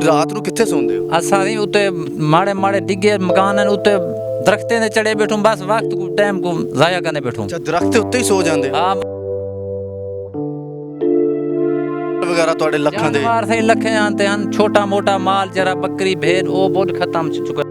ਤੁਸੀਂ ਰਾਤ ਨੂੰ ਕਿੱਥੇ ਸੌਂਦੇ ਹੋ? असा नहीं उत्ते माड़े माड़े डिगे मकान उत्ते दरख्तें दे चढ़े बैठूं बस वक्त को टाइम को ज़ाया करने बैठूं। ਅੱਛਾ ਦਰਖਤ ਦੇ ਉੱਤੇ ਹੀ ਸੌ ਜਾਂਦੇ ਹੋ हाँ ਵਗੈਰਾ ਤੁਹਾਡੇ ਲੱਖਾਂ ਦੇ? जानवर से लखे आते हैं छोटा मोटा माल जरा बकरी भेड़ वो बहुत खत्म हो चुका है।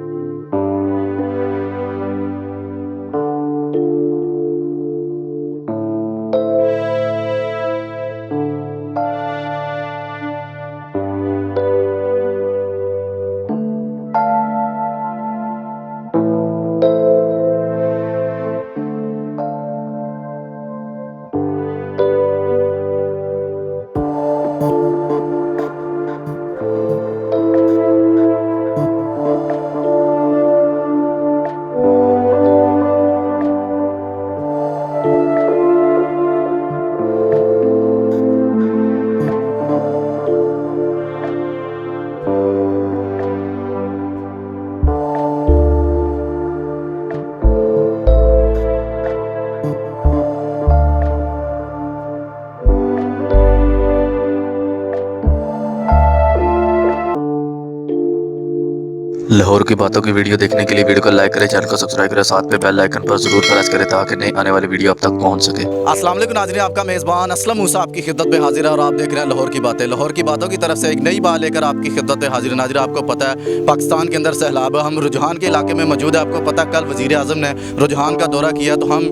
लाहौर की बातों की वीडियो देखने के लिए वीडियो को लाइक करें, चैनल को सब्सक्राइब करें, साथ में बेल आइकन पर जरूर प्रेस करें ताकि नई आने वाली वीडियो आप तक पहुंच सके। अस्सलाम वालेकुम नाज़रीन, आपका मेज़बान असलम मूसा आपकी खिदमत में हाजिर है और आप देख रहे हैं लाहौर की बातें। लाहौर की बातों की तरफ से एक नई बात लेकर आपकी खिदमत में हाजिर है। नाज़रीन आपको पता है पाकिस्तान के अंदर सैलाब, हम रुझान के इलाके में मौजूद है। आपको पता है कल वज़ीर आज़म ने रुझान का दौरा किया तो हम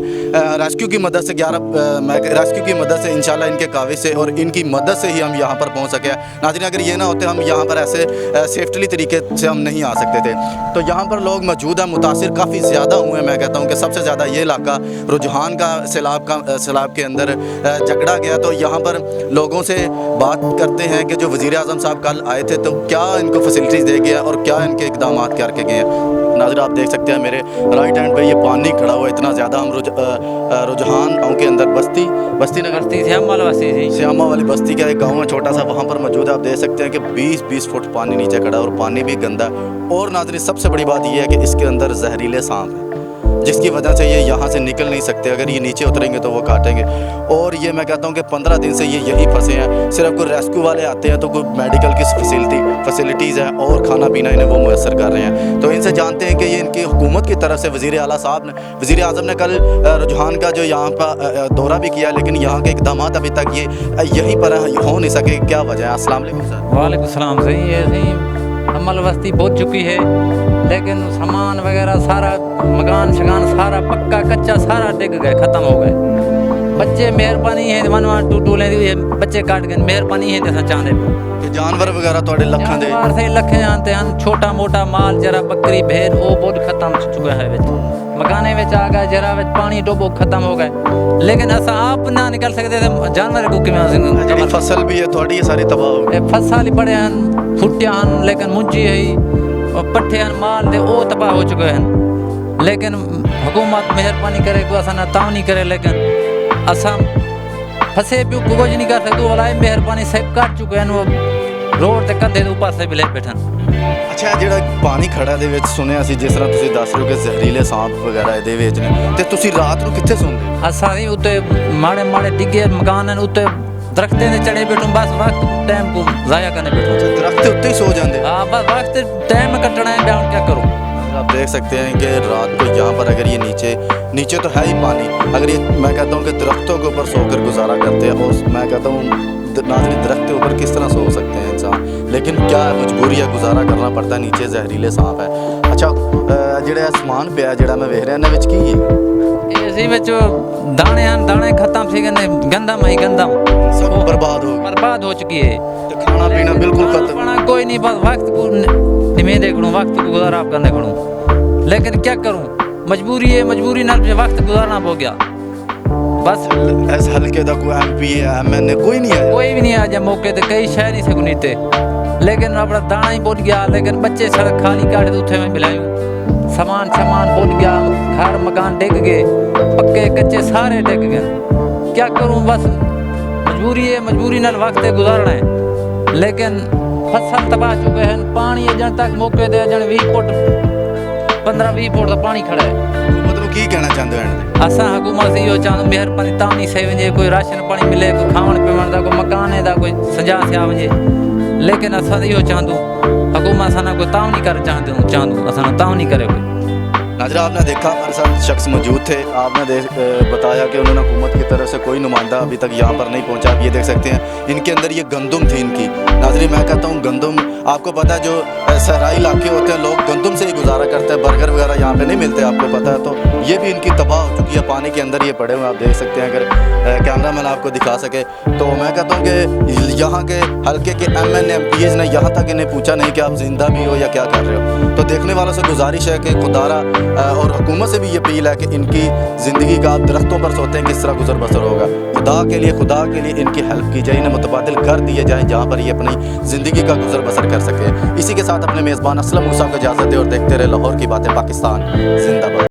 रेस्क्यू की मदद से रेस्क्यू की मदद से इंशाल्लाह इनके काविज से और इनकी मदद से ही हम यहाँ पर पहुँच सके। नाज़रीन अगर ये ना होते हम यहाँ पर ऐसे सेफ्टली तरीके से हम नहीं आ सकते थे। तो यहाँ पर लोग मौजूद हैं, मुतासिर काफ़ी ज़्यादा हुए हैं। मैं कहता हूँ कि सबसे ज़्यादा ये इलाका रुझान का सैलाब के अंदर जकड़ा गया। तो यहाँ पर लोगों से बात करते हैं कि जो वज़ीर आज़म साहब कल आए थे तो क्या इनको फैसिलिटीज़ दे गया और क्या इनके इकदाम करके गए हैं। नाज़रीन आप देख सकते हैं मेरे राइट हैंड पे ये पानी खड़ा हुआ है इतना ज़्यादा। हम रुझान के अंदर बस्ती नगर श्यामा वाली बस्ती का एक गाँव है छोटा सा, वहाँ पर मौजूद है। आप देख सकते हैं कि 20-20 फुट पानी नीचे खड़ा और पानी भी गंदा। और नाज़रीन सबसे बड़ी बात यह है कि इसके अंदर जहरीले सांप हैं जिसकी वजह से ये यहाँ से निकल नहीं सकते। अगर ये नीचे उतरेंगे तो वो काटेंगे। और ये मैं कहता हूँ कि 15 दिन से ये यहीं फंसे हैं। सिर्फ कोई रेस्क्यू वाले आते हैं तो कोई मेडिकल की फैसिलिटीज़ है और खाना पीना इन्हें वो मुयसर कर रहे हैं। तो इनसे जानते हैं कि ये इनकी हुकूमत की तरफ से वज़ीर आला साहब ने वज़ीर आज़म ने कल रुझान का जो यहाँ पर दौरा भी किया लेकिन यहाँ के इकदाम अभी तक ये यहीं पर हो नहीं सके। क्या वजह है? अस्सलाम वालेकुम सर। वालेकुम सलाम। सही है, सही अमल वस्ती बहुत चुकी है लेकिन सामान वगैरह सारा मकान शगान सारा पक्का कच्चा सारा डिग गए, ख़त्म हो गए। बच्चे मेहरबानी है वन टू ले बच्चे काट गए, मेहरबानी है जैसा चाहते कि जानवर वगैरह थोड़े लखा दे जानवर से लखे जानते हैं छोटा मोटा माल जरा बकरी भेड़ वो बहुत ख़त्म हो चुका है। मकाने में आ गए जरा पानी डोबो ख़त्म हो गए लेकिन ऐसा आप ना निकल सकते थे। जानवर को फसल भी है थोड़ी सारी तबाह हो गई। फसल ही बड़े हैं फुटिया हैं लेकिन मुंजी है और पट्ठे हैं माल दे वो तबाह हो चुके हैं। लेकिन हुकूमत मेहरबानी करे को असा ना ताव नहीं करे लेकिन असा फसे भी कुछ नहीं कर सकते। वाला मेहरबानी सब काट चुके हैं वो रोड ते कंधे दे ऊपर से भी ले बैठन। अच्छा ਜਿਹੜਾ ਪਾਣੀ ਖੜਾ ਦੇ ਵਿੱਚ ਸੁਣਿਆ ਸੀ ਜਿਸ ਤਰ੍ਹਾਂ ਤੁਸੀਂ ਦੱਸ ਰਹੇ ਹੋ ਕਿ ਜ਼ਹਿਰੀਲੇ ਸਾਂਪ ਵਗੈਰਾ ਇਹਦੇ ਵਿੱਚ ਨੇ ਤੇ ਤੁਸੀਂ ਰਾਤ ਨੂੰ ਕਿੱਥੇ ਸੌਂਦੇ? ਅਸਾਂ ਵੀ ਉੱਤੇ ਮਾੜੇ ਮਾੜੇ ਡਿੱਗੇ ਮਕਾਨ ਹਨ ਉੱਤੇ ਦਰਖਤਾਂ ਦੇ ਚੜੇ ਬੈਠੂੰ बस वक्त टाइम को ज़ाया करने बैठूं। दरख्त के उत्ते ही सो जाते? हाँ बस वक्त टाइम कटना है मैं क्या करूँ। आप देख सकते हैं कि रात को यहाँ पर अगर ये नीचे तो है ही पानी, अगर ये मैं कहता हूँ कि दरख्तों के ऊपर सोकर गुजारा करते हैं और मैं कहता हूँ नाज़रीन दरख्त के ऊपर किस तरह सो सकते हैं इंसान, लेकिन क्या मजबूरी है गुजारा करना पड़ता है। नीचे जहरीले सांप है। अच्छा ਜਿਹੜਾ ਸਮਾਨ ਪਿਆ ਜਿਹੜਾ ਮੈਂ ਵੇਖ ਰਿਹਾ ਇਹਨਾਂ ਵਿੱਚ ਕੀ ਹੈ? इसी ਵਿੱਚ दाने हैं दाने खत्म सी गए गंदा मही गंदा सब बर्बाद हो चुकी है। तो खाना पीना बिल्कुल खत्म कोई नहीं बस वक्त को निमे देखूँ वक्त को गुजारा आप करने करूँ लेकिन क्या करूँ मजबूरी है। मजबूरी ना वक्त गुजारना हो गया बस। इस हल्के का कोई MP MN कोई नहीं है? कोई भी नहीं आ मौके ते कई शहर नहीं सकूँ नीते लेकिन अपना दाना ही बोल गया लेकिन बच्चे सड़क खाली काटे तो उठे में मिलायूँ सामान बोल गया घर मकान डिग गए पक्के कच्चे सारे डिग गए। क्या करूँ बस मजबूरी है। मजबूरी नाल वक्त गुजारना है लेकिन फसल तबाह चुके हैं। पानी अजन तक मौके दे अजन 20 फुट 15-20 फुट का पानी खड़ा है। मतलब की कहना चाहते हो? असा हुकूमत से इहो चाहूँ मेहरबानी तां नहीं सही वञे कोई राशन पानी मिले कोई खावण पीवण का कोई मकान का कोई सजा थिया वञे लेकिन असां इहो चाहूं हुकूमत असां कोई ताव नहीं कर चाहूं असां ताव नहीं करे कोई। नाज़रीन आपने देखा हमारे साथ शख्स मौजूद थे, आपने बताया कि उन्होंने हुकूमत की तरफ से कोई नुमाइंदा अभी तक यहाँ पर नहीं पहुँचा। आप ये देख सकते हैं इनके अंदर ये गंदम थी इनकी। नाज़रीन मैं कहता हूँ गंदम, आपको पता है जो सहराई इलाके होते हैं लोग गंदम से ही गुजारा करते हैं, बर्गर वगैरह यहाँ पे नहीं मिलते आपको पता है। तो ये भी इनकी तबाह हो चुकी है, पानी के अंदर ये पड़े हुए आप देख सकते हैं। अगर कैमरा मैन आपको दिखा सके तो मैं कहता हूँ कि यहाँ के हल्के के MNMPs ने यहाँ तक इन्हें पूछा नहीं कि आप जिंदा भी हो या क्या कर रहे हो। तो देखने वालों से गुजारिश है कि खुदारा और हुकूमत से भी ये अपील है कि इनकी ज़िंदगी का आप दरख्तों पर सोते हैं किस तरह गुजर बसर होगा। खुदा के लिए इनकी हेल्प की जाए, इन्हें मुतबादिल कर दिए जाए जहाँ पर ये अपनी ज़िंदगी का गुजर बसर कर सके। इसी के साथ अपने मेज़बान असलम मूसा को इजाज़त दे और देखते रहे लाहौर की बातें पाकिस्तान जिंदाबाद।